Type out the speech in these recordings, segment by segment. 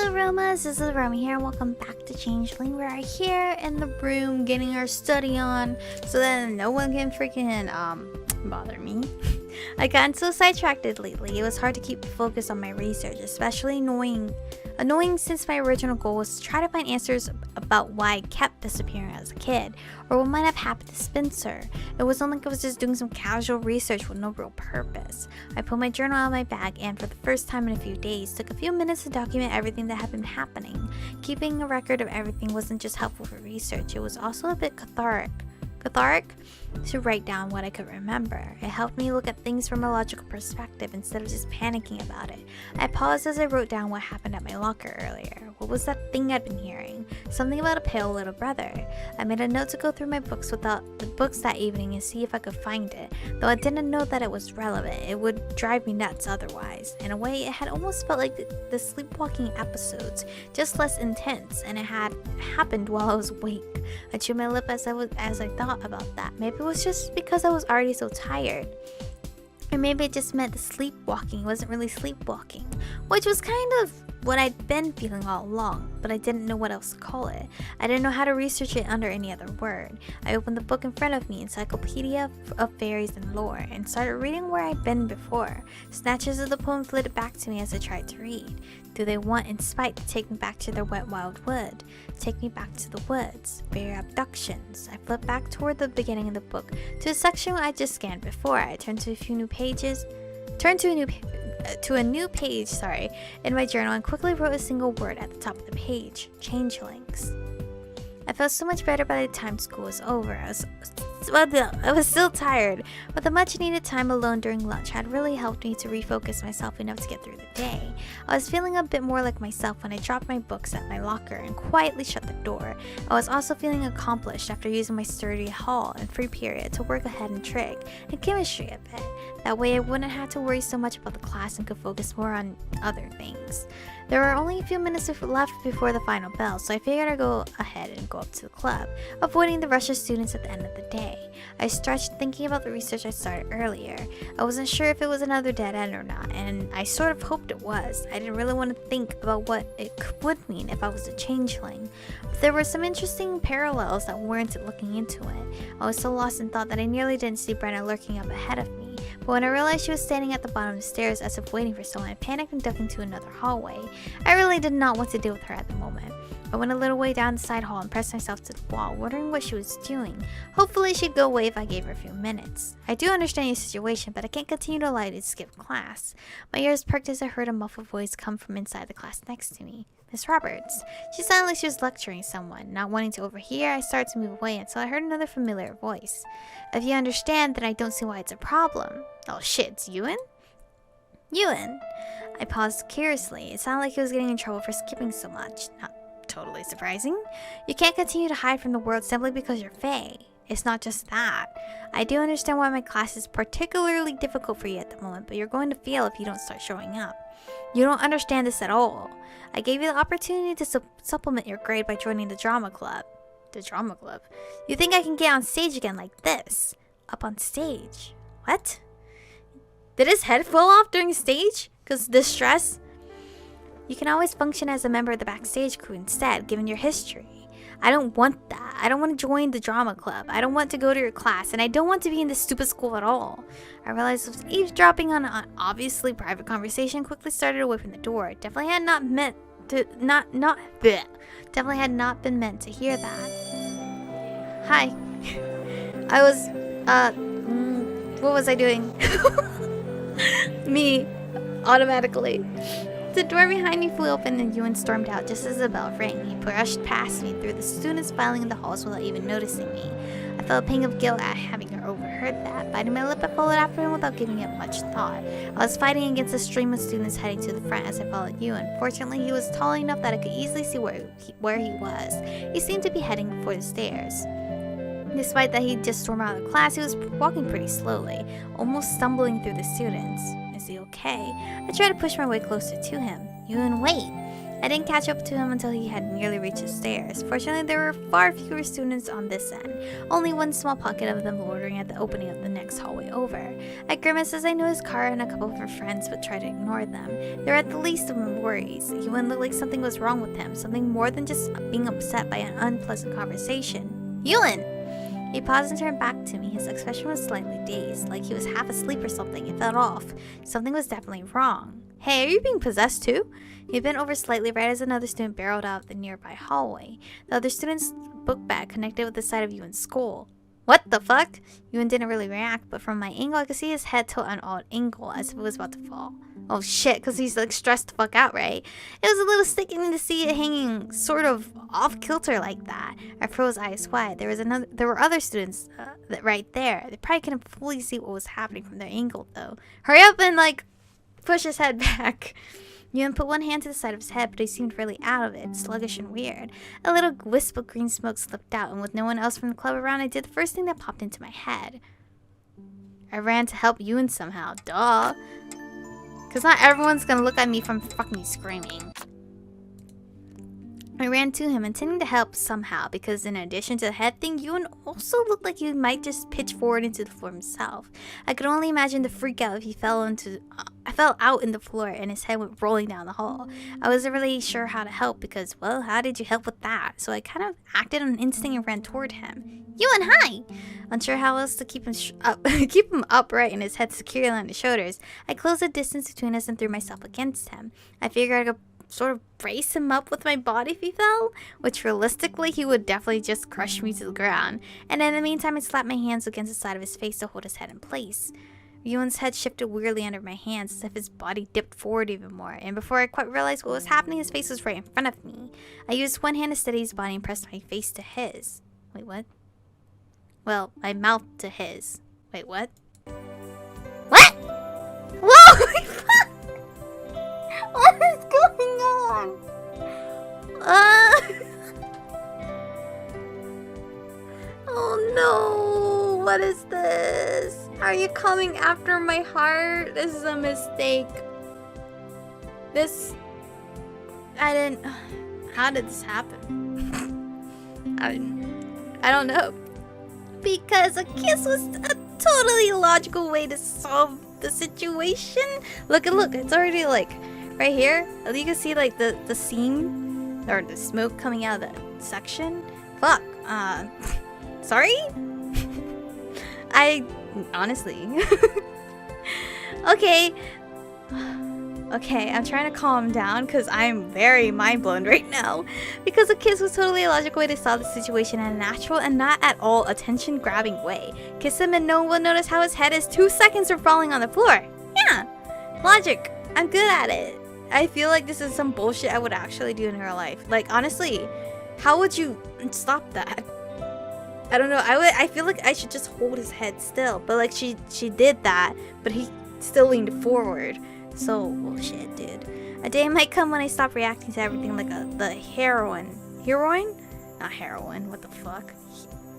Aromas, this is Aromie here. Welcome back to Changeling. We're here in the room getting our study on so that no one can freaking bother me. I gotten so sidetracked lately. It was hard to keep focused on my research, especially annoying since my original goal was to try to find answers about why I kept disappearing as a kid, or what might have happened to Spencer. It wasn't like I was just doing some casual research with no real purpose. I pulled my journal out of my bag and, for the first time in a few days, took a few minutes to document everything that had been happening. Keeping a record of everything wasn't just helpful for research, it was also a bit cathartic to write down what I could remember. It helped me look at things from a logical perspective instead of just panicking about it. I paused as I wrote down what happened at my locker earlier. What was that thing I'd been hearing? Something about a pale little brother. I made a note to go through my books that evening and see if I could find it, though I didn't know that it was relevant. It would drive me nuts otherwise. In a way, it had almost felt like the sleepwalking episodes, just less intense, and it had happened while I was awake. I chewed my lip as I thought about that. Maybe it was just because I was already so tired. Or maybe it just meant the sleepwalking wasn't really sleepwalking, which was kind of what I'd been feeling all along, but I didn't know what else to call it. I didn't know how to research it under any other word. I opened the book in front of me, Encyclopedia of Fairies and Lore, and started reading where I'd been before. Snatches of the poem flitted back to me as I tried to read. Do they want in spite to take me back to their wet wild wood? Take me back to the woods. Fairy abductions. I flipped back toward the beginning of the book, to a section I just scanned before. I turned to a new page in my journal and quickly wrote a single word at the top of the page: changelings. I felt so much better by the time school was over. I was still tired, but the much needed time alone during lunch had really helped me to refocus myself enough to get through the day. I was feeling a bit more like myself when I dropped my books at my locker and quietly shut the door. I was also feeling accomplished after using my sturdy hall and free period to work ahead in trig and chemistry a bit. That way I wouldn't have to worry so much about the class and could focus more on other things. There were only a few minutes left before the final bell, so I figured I'd go ahead and go up to the club, avoiding the rush of students at the end of the day. I stretched thinking about the research I started earlier. I wasn't sure if it was another dead end or not, and I sort of hoped it was. I didn't really want to think about what it would mean if I was a changeling. But there were some interesting parallels that warranted looking into it. I was so lost in thought that I nearly didn't see Brenna lurking up ahead of me. But when I realized she was standing at the bottom of the stairs as if waiting for someone, I panicked and ducked into another hallway. I really did not want to deal with her at the moment. I went a little way down the side hall and pressed myself to the wall, wondering what she was doing. Hopefully she'd go away if I gave her a few minutes. I do understand your situation, but I can't continue to allow you to skip class. My ears perked as I heard a muffled voice come from inside the class next to me. Miss Roberts. She sounded like she was lecturing someone. Not wanting to overhear, I started to move away until I heard another familiar voice. If you understand, then I don't see why it's a problem. Oh shit, it's Ewan? Ewan. I paused curiously. It sounded like he was getting in trouble for skipping so much. Not totally surprising. You can't continue to hide from the world simply because you're Fae. It's not just that. I do understand why my class is particularly difficult for you at the moment, but you're going to fail if you don't start showing up. You don't understand this at all. I gave you the opportunity to supplement your grade by joining the drama club. The drama club? You think I can get on stage again like this? Up on stage? What? Did his head fall off during stage? Because the stress? You can always function as a member of the backstage crew instead, given your history. I don't want that. I don't want to join the drama club. I don't want to go to your class, and I don't want to be in this stupid school at all. I realized I was eavesdropping on an obviously private conversation, quickly started away from the door. Definitely had not been meant to hear that. Hi. I was, what was I doing? Me, automatically. The door behind me flew open and Ewan stormed out just as the bell rang. He brushed past me through the students filing in the halls without even noticing me. I felt a pang of guilt at having overheard that. Biting my lip, I followed after him without giving it much thought. I was fighting against a stream of students heading to the front as I followed Ewan. Fortunately, he was tall enough that I could easily see where he was. He seemed to be heading for the stairs. Despite that he'd just stormed out of class, he was walking pretty slowly, almost stumbling through the students. Is he okay? I tried to push my way closer to him. Ewan, wait! I didn't catch up to him until he had nearly reached the stairs. Fortunately, there were far fewer students on this end, only one small pocket of them loitering at the opening of the next hallway over. I grimaced as I noticed Kara and a couple of her friends, but tried to ignore them. They were at the least of my worries. Ewan looked like something was wrong with him, something more than just being upset by an unpleasant conversation. Ewan! He paused and turned back to me. His expression was slightly dazed, like he was half asleep or something. It felt off. Something was definitely wrong. Hey, are you being possessed too? He bent over slightly right as another student barreled out of the nearby hallway. The other student's book bag connected with the side of Ewan's skull. What the fuck? Ewan didn't really react, but from my angle I could see his head tilt at an odd angle as if it was about to fall. Oh shit, because he's like stressed the fuck out, right? It was a little sickening to see it hanging sort of off kilter like that. I froze eyes wide. There were other students right there. They probably couldn't fully see what was happening from their angle though. Hurry up and like push his head back. Ewan put one hand to the side of his head, but he seemed really out of it, sluggish and weird. A little wisp of green smoke slipped out, and with no one else from the club around, I did the first thing that popped into my head. I ran to help Ewan somehow. Duh. Because not everyone's gonna look at me from fucking screaming. I ran to him, intending to help somehow, because in addition to the head thing, Ewan also looked like he might just pitch forward into the floor himself. I could only imagine the freak out if he fell out in the floor and his head went rolling down the hall. I wasn't really sure how to help because, well, how did you help with that? So I kind of acted on instinct and ran toward him. Ewan, hi! Unsure how else to keep him upright and his head securely on his shoulders, I closed the distance between us and threw myself against him. I figured I could sort of brace him up with my body if he fell, which realistically he would definitely just crush me to the ground. And in the meantime, I slapped my hands against the side of his face to hold his head in place. Ewan's head shifted weirdly under my hands as if his body dipped forward even more, and before I quite realized what was happening, his face was right in front of me. I used one hand to steady his body and pressed my face to his. Wait, what? Well, my mouth to his. Wait, what? What? Whoa! What is going on? Oh no! What is this? Are you coming after my heart? This is a mistake. How did this happen? I don't know. Because a kiss was a totally illogical way to solve the situation. Look, it's already like right here. You can see like the seam or the smoke coming out of the section. Fuck. Sorry? I honestly. Okay. Okay, I'm trying to calm down because I'm very mind blown right now. Because a kiss was totally a logical way to solve the situation in a natural and not at all attention grabbing way. Kiss him and no one will notice how his head is 2 seconds from falling on the floor. Yeah, logic. I'm good at it. I feel like this is some bullshit I would actually do in real life. Like honestly, how would you stop that? I don't know. I feel like I should just hold his head still. But like she did that, but he still leaned forward. So bullshit, dude. A day might come when I stop reacting to everything like the heroine? Not heroine. What the fuck?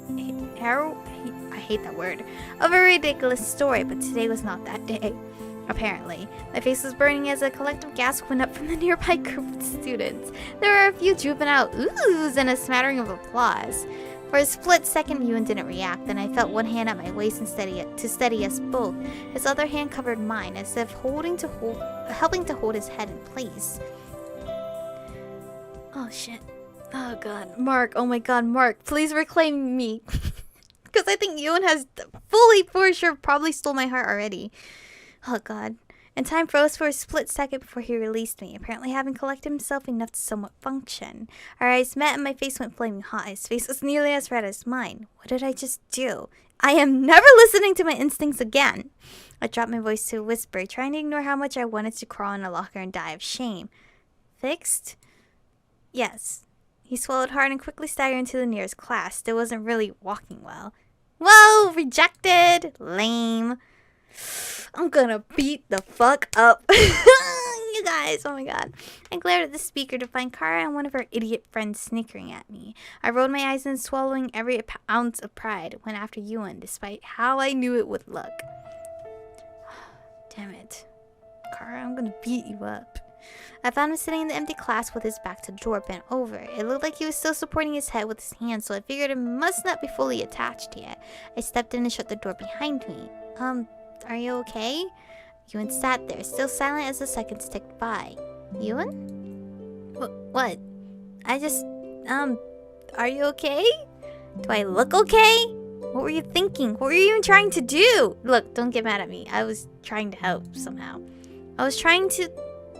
I hate that word. Of a ridiculous story, but today was not that day. Apparently, my face was burning as a collective gasp went up from the nearby group of students. There were a few juvenile oohs and a smattering of applause. For a split second, Ewan didn't react, then I felt one hand at my waist and steady us both. His other hand covered mine, as if helping to hold his head in place. Oh shit. Oh god. Mark, oh my god, Mark, please reclaim me. Because I think Ewan has fully, for sure, probably stole my heart already. Oh god. And time froze for a split second before he released me, apparently having collected himself enough to somewhat function. Our eyes met and my face went flaming hot. His face was nearly as red as mine. What did I just do? I am never listening to my instincts again. I dropped my voice to a whisper, trying to ignore how much I wanted to crawl in a locker and die of shame. Fixed? Yes. He swallowed hard and quickly staggered into the nearest class. Still wasn't really walking well. Whoa! Rejected! Lame. I'm gonna beat the fuck up. You guys, oh my god. I glared at the speaker to find Kara and one of her idiot friends snickering at me. I rolled my eyes and swallowing every ounce of pride went after Ewan, despite how I knew it would look. Damn it. Kara, I'm gonna beat you up. I found him sitting in the empty class with his back to the door, bent over. It looked like he was still supporting his head with his hands, so I figured it must not be fully attached yet. I stepped in and shut the door behind me. Are you okay? Ewan sat there, still silent as the seconds ticked by. Ewan? What? Are you okay? Do I look okay? What were you thinking? What were you even trying to do? Look, don't get mad at me. I was trying to help somehow. I was trying to...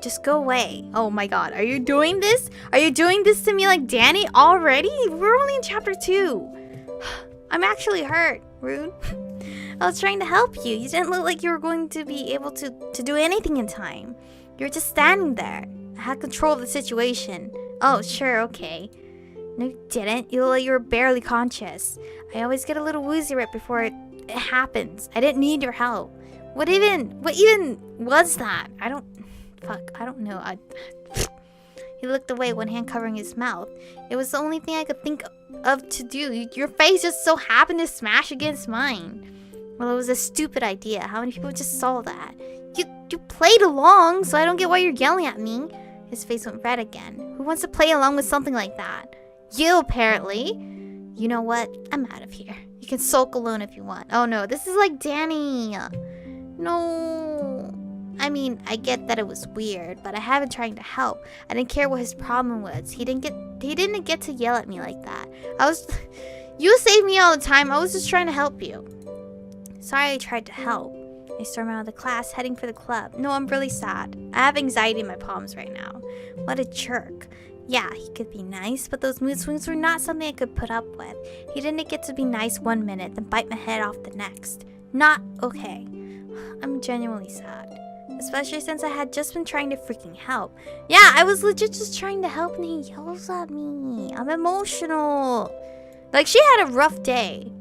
Just go away. Oh my god, are you doing this? Are you doing this to me like Danny already? We're only in chapter 2. I'm actually hurt, Rude. I was trying to help you. You didn't look like you were going to be able to do anything in time. You were just standing there. I had control of the situation. Oh, sure, okay. No, you didn't. You look like you were barely conscious. I always get a little woozy right before it happens. I didn't need your help. What even was that? I don't know. He looked away, one hand covering his mouth. It was the only thing I could think of to do. Your face just so happened to smash against mine. Well, it was a stupid idea. How many people just saw that? You played along, so I don't get why you're yelling at me. His face went red again. Who wants to play along with something like that? You, apparently. You know what? I'm out of here. You can sulk alone if you want. Oh no, this is like Danny. No. I mean, I get that it was weird, but I haven't tried to help. I didn't care what his problem was. He didn't get to yell at me like that. You save me all the time. I was just trying to help you. Sorry I tried to help. I stormed out of the class, heading for the club. No, I'm really sad. I have anxiety in my palms right now. What a jerk. Yeah, he could be nice, but those mood swings were not something I could put up with. He didn't get to be nice one minute, then bite my head off the next. Not okay. I'm genuinely sad. Especially since I had just been trying to freaking help. Yeah, I was legit just trying to help and he yells at me. I'm emotional. Like, she had a rough day.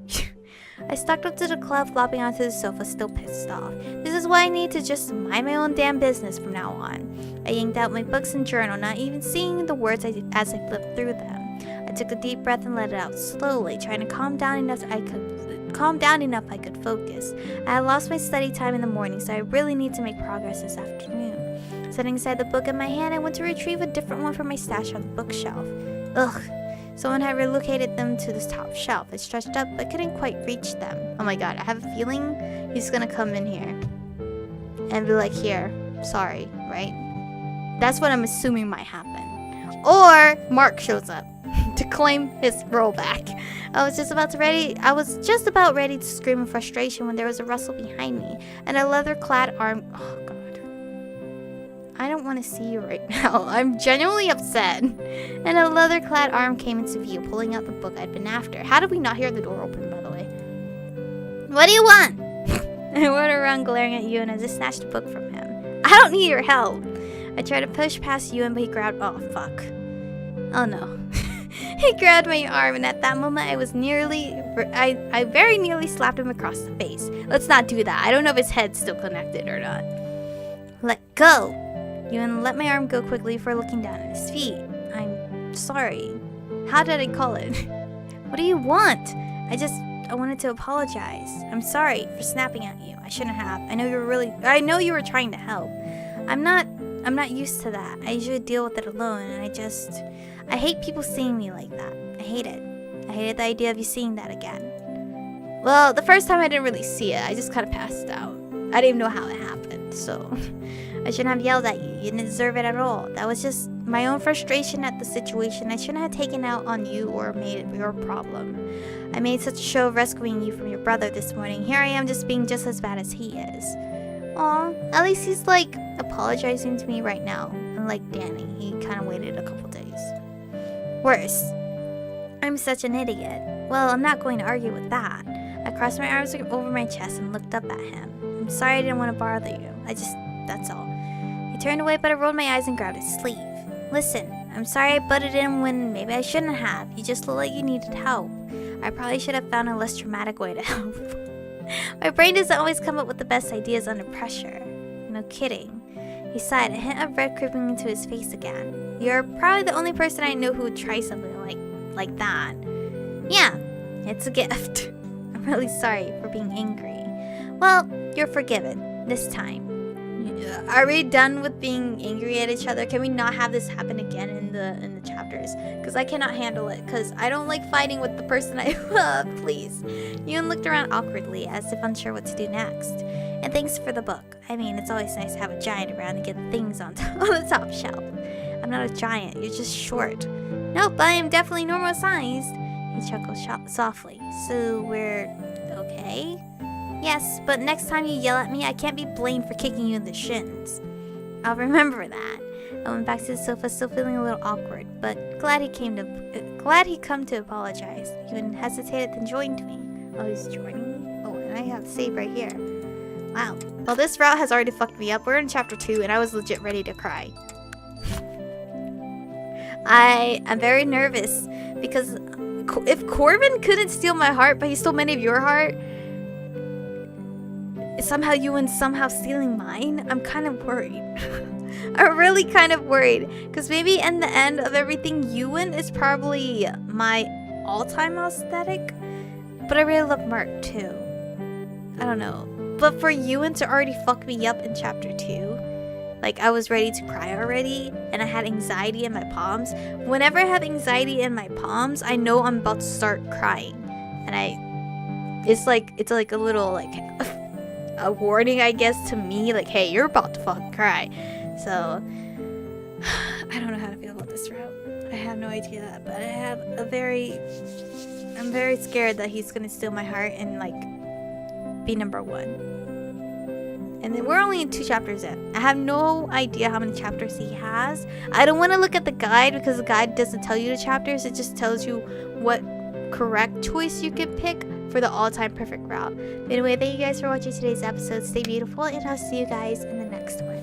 I stalked up to the club, flopping onto the sofa, still pissed off. This is why I need to just mind my own damn business from now on. I yanked out my books and journal, not even seeing the words as I flipped through them. I took a deep breath and let it out slowly, trying to calm down enough I could focus. I had lost my study time in the morning, so I really need to make progress this afternoon. Setting aside the book in my hand, I went to retrieve a different one from my stash on the bookshelf. Ugh. Someone had relocated them to the top shelf. I stretched up, but couldn't quite reach them. Oh my god, I have a feeling he's gonna come in here and be like, here, sorry, right? That's what I'm assuming might happen. Or Mark shows up to claim his role back. I was just about ready to scream in frustration when there was a rustle behind me and a leather-clad arm. Oh god. I don't want to see you right now. I'm genuinely upset. And a leather-clad arm came into view, pulling out the book I'd been after. How did we not hear the door open, by the way? What do you want? I went around glaring at Ewan as I snatched the book from him. I don't need your help. I tried to push past Ewan, but he grabbed... Oh, fuck. Oh, no. He grabbed my arm, and at that moment, I very nearly slapped him across the face. Let's not do that. I don't know if his head's still connected or not. Let go. Ewan let my arm go quickly before looking down at his feet. I'm sorry. How did I call it? What do you want? I wanted to apologize. I'm sorry for snapping at you. I shouldn't have. I know you were trying to help. I'm not used to that. I usually deal with it alone, and I hate people seeing me like that. I hate it. I hated the idea of you seeing that again. Well, the first time I didn't really see it. I just kind of passed out. I didn't even know how it happened, so... I shouldn't have yelled at you. You didn't deserve it at all. That was just my own frustration at the situation. I shouldn't have taken out on you or made it your problem. I made such a show of rescuing you from your brother this morning. Here I am just being just as bad as he is. Aw, at least he's like apologizing to me right now. Unlike Danny, he kind of waited a couple days. Worse. I'm such an idiot. Well, I'm not going to argue with that. I crossed my arms over my chest and looked up at him. I'm sorry I didn't want to bother you. That's all. He turned away, but I rolled my eyes and grabbed his sleeve. Listen, I'm sorry I butted in when maybe I shouldn't have. You just looked like you needed help. I probably should have found a less traumatic way to help. My brain doesn't always come up with the best ideas under pressure. No kidding. He sighed, a hint of red creeping into his face again. You're probably the only person I know who would try something like that. Yeah, it's a gift. I'm really sorry for being angry. Well, you're forgiven. This time. Are we done with being angry at each other? Can we not have this happen again in the chapters? Because I cannot handle it. Because I don't like fighting with the person I love. Please. Ewan looked around awkwardly, as if unsure what to do next. And thanks for the book. I mean, it's always nice to have a giant around to get things on the top shelf. I'm not a giant. You're just short. Nope, I am definitely normal sized. He chuckled softly. So we're okay? Yes, but next time you yell at me, I can't be blamed for kicking you in the shins. I'll remember that. I went back to the sofa, still feeling a little awkward, but glad he come to apologize. Ewan hesitated, then joined me. Oh, he's joining me? Oh, and I have to save right here. Wow. Well, this route has already fucked me up. We're in chapter 2, and I was legit ready to cry. I'm very nervous because if Corbin couldn't steal my heart, but he stole many of your heart, somehow Ewan's somehow stealing mine, I'm kind of worried. I'm really kind of worried. Because maybe in the end of everything, Ewan is probably my all-time aesthetic. But I really love Mark too. I don't know. But for Ewan to already fuck me up in chapter 2, like I was ready to cry already, and I had anxiety in my palms. Whenever I have anxiety in my palms, I know I'm about to start crying. And it's like a little like a warning, I guess, to me, like, hey, you're about to fucking cry. So I don't know how to feel about this route. I have no idea, but I'm very scared that he's gonna steal my heart and like be number 1. And then we're only 2 chapters in. I have no idea how many chapters he has. I don't want to look at the guide because the guide doesn't tell you the chapters. It just tells you what correct choice you can pick for the all-time perfect route. But anyway, thank you guys for watching today's episode. Stay beautiful, and I'll see you guys in the next one.